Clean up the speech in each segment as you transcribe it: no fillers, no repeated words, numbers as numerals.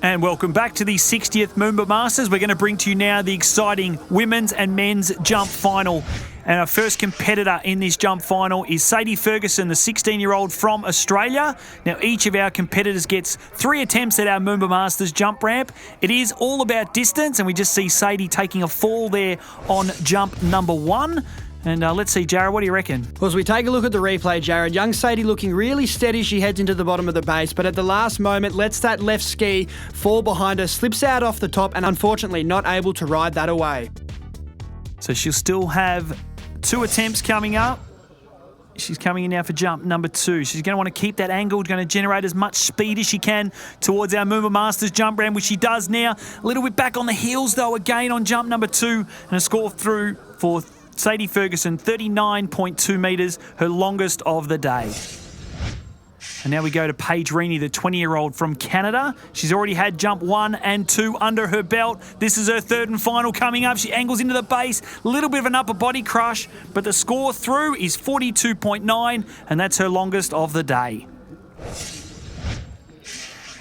And welcome back to the 60th Moomba Masters. We're going to bring to you now the exciting women's and men's jump final. And our first competitor in this jump final is Sadie Ferguson, the 16-year-old from Australia. Now, each of our competitors gets 3 attempts at our Moomba Masters jump ramp. It is all about distance, and we just see Sadie taking a fall there on jump number 1. And let's see, Jared, what do you reckon? Well, as we take a look at the replay, Jared, young Sadie looking really steady. She heads into the bottom of the base, but at the last moment lets that left ski fall behind her, slips out off the top, and unfortunately not able to ride that away. So she'll still have 2 attempts coming up. She's coming in now for jump number 2. She's going to want to keep that angle, going to generate as much speed as she can towards our Moomba Masters jump ramp, which she does now. A little bit back on the heels, though, again on jump number 2, and a score through for Sadie Ferguson, 39.2 metres, her longest of the day. And now we go to Paige Rainey, the 20-year-old from Canada. She's already had jump 1 and 2 under her belt. This is her third and final coming up. She angles into the base, a little bit of an upper body crush, but the score through is 42.9, and that's her longest of the day.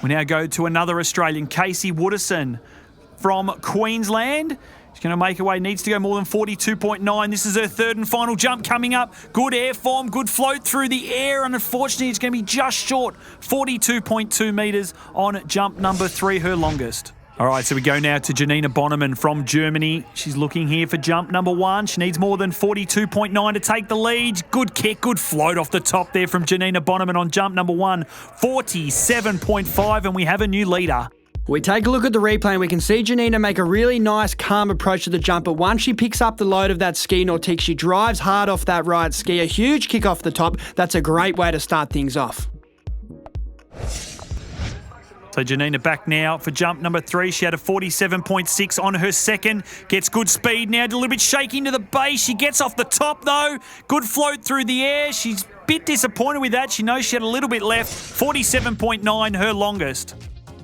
We now go to another Australian, Casey Wooderson from Queensland. She's going to make her way, needs to go more than 42.9. This is her third and final jump coming up. Good air form, good float through the air, and unfortunately it's going to be just short, 42.2 metres on jump number 3, her longest. All right, so we go now to Janina Banamine from Germany. She's looking here for jump number 1. She needs more than 42.9 to take the lead. Good kick, good float off the top there from Janina Banamine on jump number 1, 47.5, and we have a new leader. We take a look at the replay and we can see Janina make a really nice, calm approach to the jump. But once she picks up the load of that ski nautique, she drives hard off that right ski. A huge kick off the top. That's a great way to start things off. So Janina back now for jump number 3. She had a 47.6 on her second. Gets good speed now, a little bit shaky into the base. She gets off the top though. Good float through the air. She's a bit disappointed with that. She knows she had a little bit left. 47.9, her longest.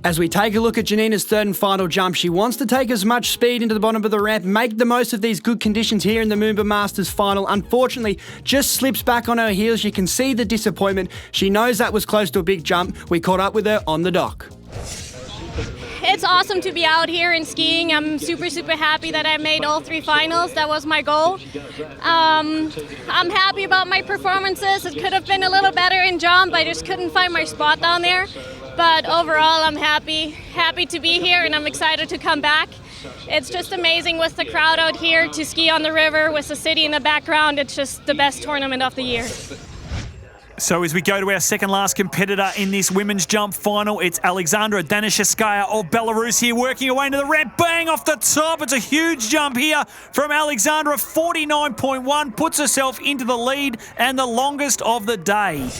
As we take a look at Janina's third and final jump, she wants to take as much speed into the bottom of the ramp, make the most of these good conditions here in the Moomba Masters final. Unfortunately, just slips back on her heels. You can see the disappointment. She knows that was close to a big jump. We caught up with her on the dock. It's awesome to be out here and skiing. I'm super happy that I made all 3 finals. That was my goal. I'm happy about my performances. It could have been a little better in jump. I just couldn't find my spot down there. But overall, I'm happy to be here, and I'm excited to come back. It's just amazing with the crowd out here to ski on the river with the city in the background. It's just the best tournament of the year. So as we go to our second last competitor in this women's jump final, it's Alexandra Danisha of Belarus here, working her way into the ramp. Bang off the top. It's a huge jump here from Alexandra. 49.1, puts herself into the lead and the longest of the day.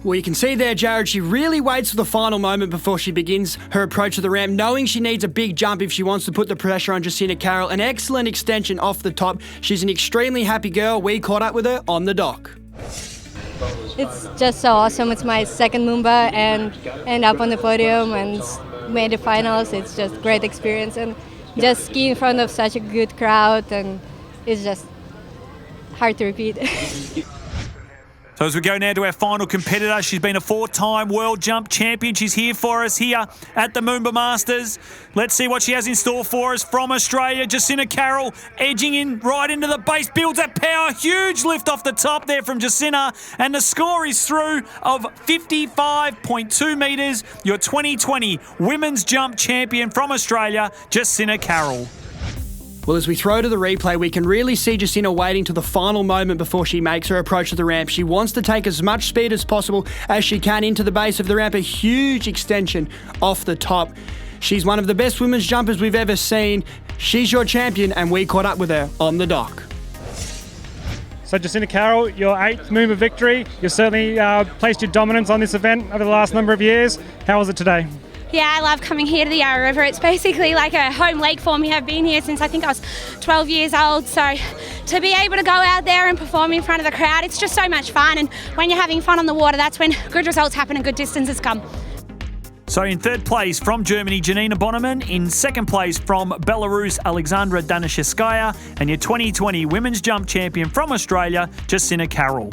Well, you can see there, Jared, she really waits for the final moment before she begins her approach to the ramp, knowing she needs a big jump if she wants to put the pressure on Justina Carroll. An excellent extension off the top. She's an extremely happy girl. We caught up with her on the dock. It's just so awesome. It's my second Moomba and end up on the podium and made the finals. It's just a great experience, and just ski in front of such a good crowd, and it's just hard to repeat. So as we go now to our final competitor, she's been a 4-time world jump champion. She's here for us here at the Moomba Masters. Let's see what she has in store for us from Australia. Justina Carroll edging in right into the base, builds that power. Huge lift off the top there from Justina, and the score is through of 55.2 metres. Your 2020 women's jump champion from Australia, Justina Carroll. Well, as we throw to the replay, we can really see Justina waiting to the final moment before she makes her approach to the ramp. She wants to take as much speed as possible as she can into the base of the ramp. A huge extension off the top. She's one of the best women's jumpers we've ever seen. She's your champion, and we caught up with her on the dock. So Justina Carroll, your 8th Moomba victory. You've certainly placed your dominance on this event over the last number of years. How was it today? Yeah, I love coming here to the Yarra River. It's basically like a home lake for me. I've been here since I think I was 12 years old. So to be able to go out there and perform in front of the crowd, it's just so much fun. And when you're having fun on the water, that's when good results happen and good distances come. So in third place from Germany, Janina Banamine. In second place from Belarus, Alexandra Danisha. And your 2020 women's jump champion from Australia, Justina Carroll.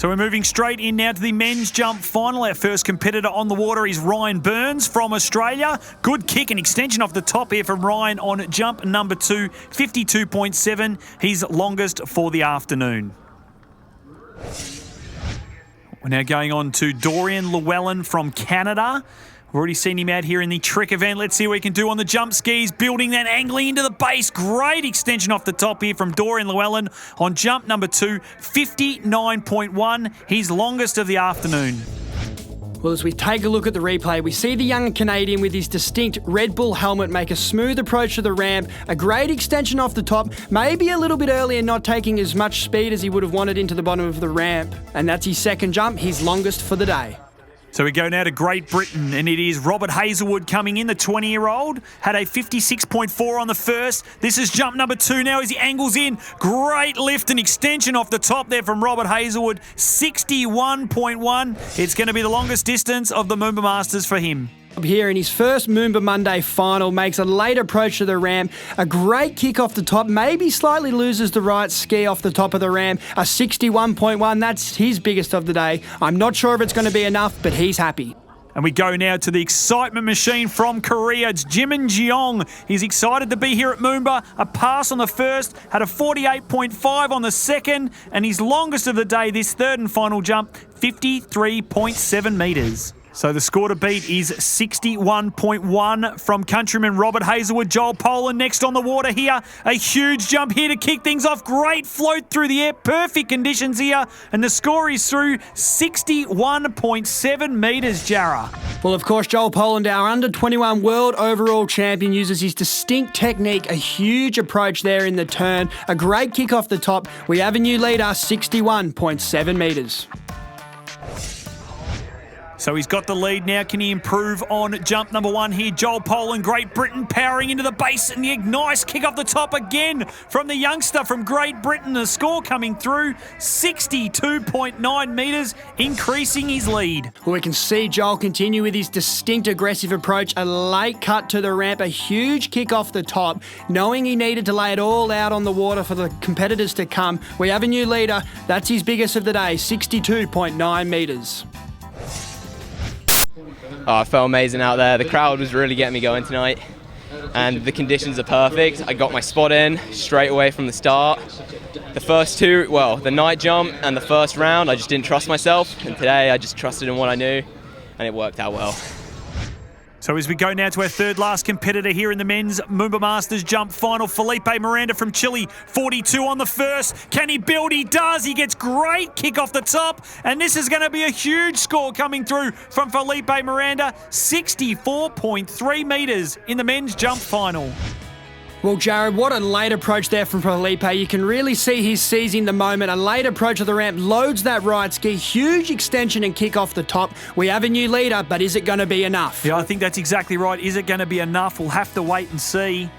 So we're moving straight in now to the men's jump final. Our first competitor on the water is Ryan Burns from Australia. Good kick and extension off the top here from Ryan on jump number 2, 52.7. He's longest for the afternoon. We're now going on to Dorian Llewellyn from Canada. We've already seen him out here in the trick event. Let's see what he can do on the jump skis. Building that angling into the base. Great extension off the top here from Dorian Llewellyn on jump number 2, 59.1. His longest of the afternoon. Well, as we take a look at the replay, we see the young Canadian with his distinct Red Bull helmet make a smooth approach to the ramp, a great extension off the top, maybe a little bit early and not taking as much speed as he would have wanted into the bottom of the ramp. And that's his second jump, his longest for the day. So we go now to Great Britain, and it is Robert Hazelwood coming in, the 20-year-old. Had a 56.4 on the first. This is jump number 2 now as he angles in. Great lift and extension off the top there from Robert Hazelwood, 61.1. It's going to be the longest distance of the Moomba Masters for him. Here in his first Moomba Monday final, makes a late approach to the ramp, a great kick off the top, maybe slightly loses the right ski off the top of the ramp, a 61.1, that's his biggest of the day. I'm not sure if it's going to be enough, but he's happy. And we go now to the excitement machine from Korea. It's Jimin Jeong. He's excited to be here at Moomba. A pass on the first, had a 48.5 on the second, and his longest of the day, this third and final jump, 53.7 metres. So the score to beat is 61.1 from countryman Robert Hazelwood. Joel Poland next on the water here. A huge jump here to kick things off. Great float through the air. Perfect conditions here. And the score is through 61.7 metres, Jarrah. Well, of course, Joel Poland, our under-21 world overall champion, uses his distinct technique, a huge approach there in the turn, a great kick off the top. We have a new leader, 61.7 metres. So he's got the lead now. Can he improve on jump number 1 here? Joel Poland, Great Britain, powering into the base, and the nice kick off the top again from the youngster from Great Britain. The score coming through 62.9 metres, increasing his lead. Well, we can see Joel continue with his distinct aggressive approach, a late cut to the ramp, a huge kick off the top, knowing he needed to lay it all out on the water for the competitors to come. We have a new leader. That's his biggest of the day, 62.9 metres. Oh, I felt amazing out there. The crowd was really getting me going tonight, and the conditions are perfect. I got my spot in straight away from the start. The first two, well, the night jump and the first round, I just didn't trust myself, and today I just trusted in what I knew, and it worked out well. So as we go now to our third last competitor here in the men's Moomba Masters jump final, Felipe Miranda from Chile, 42 on the first. Can he build? He does. He gets great kick off the top, and this is going to be a huge score coming through from Felipe Miranda, 64.3 metres in the men's jump final. Well, Jared, what a late approach there from Felipe. You can really see he's seizing the moment. A late approach of the ramp, loads that right ski, huge extension and kick off the top. We have a new leader, but is it going to be enough? Yeah, I think that's exactly right. Is it going to be enough? We'll have to wait and see.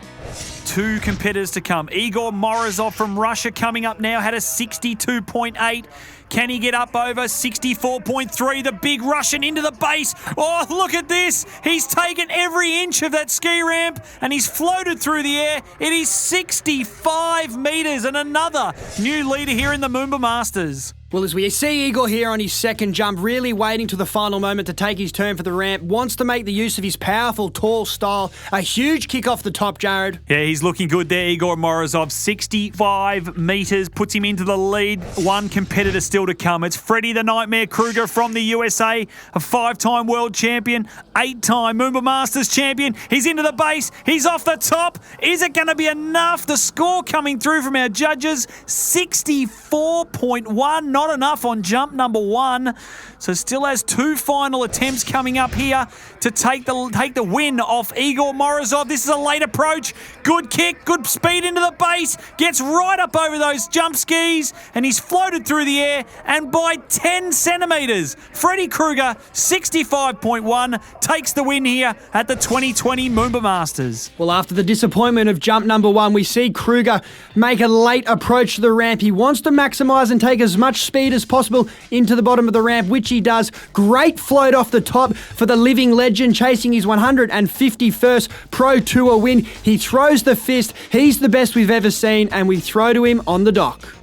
2 competitors to come. Igor Morozov from Russia coming up now, had a 62.8. Can he get up over 64.3? The big Russian into the base. Oh, look at this. He's taken every inch of that ski ramp and he's floated through the air. It is 65 metres and another new leader here in the Moomba Masters. Well, as we see Igor here on his second jump, really waiting to the final moment to take his turn for the ramp, wants to make the use of his powerful, tall style. A huge kick off the top, Jared. Yeah, he's looking good there, Igor Morozov. 65 metres, puts him into the lead. 1 competitor still to come. It's Freddie the Nightmare Kruger from the USA, a 5-time world champion, 8-time Moomba Masters champion. He's into the base. He's off the top. Is it going to be enough? The score coming through from our judges, 64.1. Not enough on jump number 1. So still has 2 final attempts coming up here to take the win off Igor Morozov. This is a late approach. Good kick, good speed into the base. Gets right up over those jump skis and he's floated through the air and by 10 centimetres. Freddie Kruger, 65.1, takes the win here at the 2020 Moomba Masters. Well, after the disappointment of jump number 1, we see Kruger make a late approach to the ramp. He wants to maximise and take as much speed as possible into the bottom of the ramp, which he does. Great float off the top for the living legend, chasing his 151st Pro Tour win. He throws the fist. He's the best we've ever seen, and we throw to him on the dock.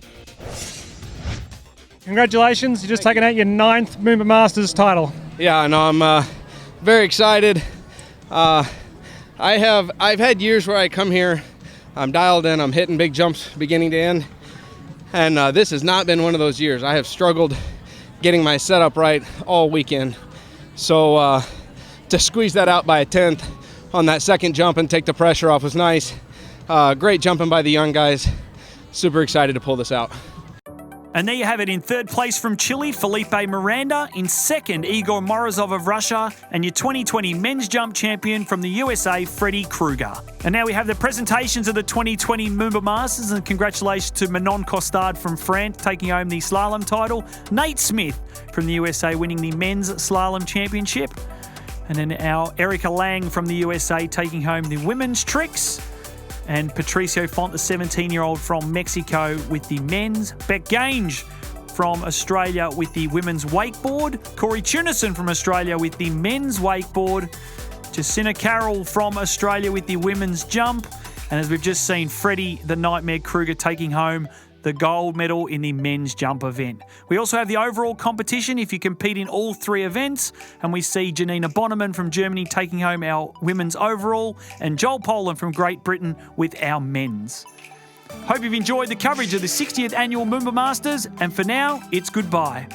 Congratulations, you've just taken out your 9th Moomba Masters title. Yeah, no, I'm very excited. I've had years where I come here, I'm dialed in, I'm hitting big jumps beginning to end, and this has not been one of those years. I have struggled getting my setup right all weekend. So to squeeze that out by a 10th on that second jump and take the pressure off was nice. Great jumping by the young guys. Super excited to pull this out. And there you have it. In third place from Chile, Felipe Miranda. In second, Igor Morozov of Russia. And your 2020 men's jump champion from the USA, Freddie Kruger. And now we have the presentations of the 2020 Moomba Masters. And congratulations to Manon Costard from France taking home the slalom title. Nate Smith from the USA winning the men's slalom championship. And then our Erica Lang from the USA taking home the women's tricks. And Patricio Font, the 17-year-old from Mexico, with the men's. Beck Gange from Australia with the women's wakeboard. Corey Tunison from Australia with the men's wakeboard. Jacinta Carroll from Australia with the women's jump. And as we've just seen, Freddie the Nightmare Kruger taking home the gold medal in the men's jump event. We also have the overall competition if you compete in all 3 events, and we see Janina Banamine from Germany taking home our women's overall, and Joel Poland from Great Britain with our men's. Hope you've enjoyed the coverage of the 60th annual Moomba Masters, and for now, it's goodbye.